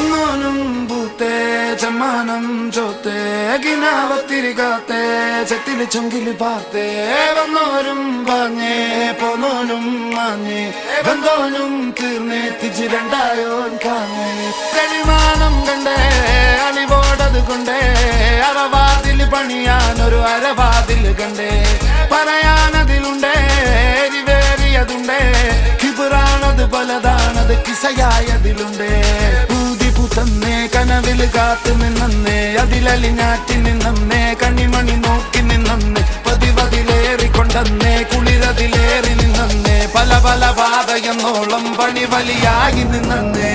നോനും പൂത്തേ ചമ്മാനം ചോത്തേ കിനാവത്തിരികാത്തേ ചെത്തില് ചുങ്കില് പാർത്തേ വന്നോരും പാഞ്ഞേ പോന്നോനും മാഞ്ഞേ വന്നോനും തീർന്നേ തിരിച്ച് രണ്ടായോൻ കാഞ്ഞേ കളിമാനം കണ്ടേ അളിവോടത് കൊണ്ടേ അറവാതിൽ പണിയാനൊരു അരവാതിൽ കണ്ടേ പറയാനതിലുണ്ടേ എരിവേറിയതുണ്ടേ കിബിറാണത് പലതാണത് കിസയായതിലുണ്ടേ തന്നെ കനവിൽ കാത്തു നിന്നേ അതിലലിഞ്ഞാറ്റി നിന്നേ കണിമണി നോക്കി നിന്നേ പതിവതിലേറിക്കൊണ്ടേ കുളിരതിലേറി നിന്നേ പല പല പാതയെന്നോളം പണി വലിയായി നിന്നേ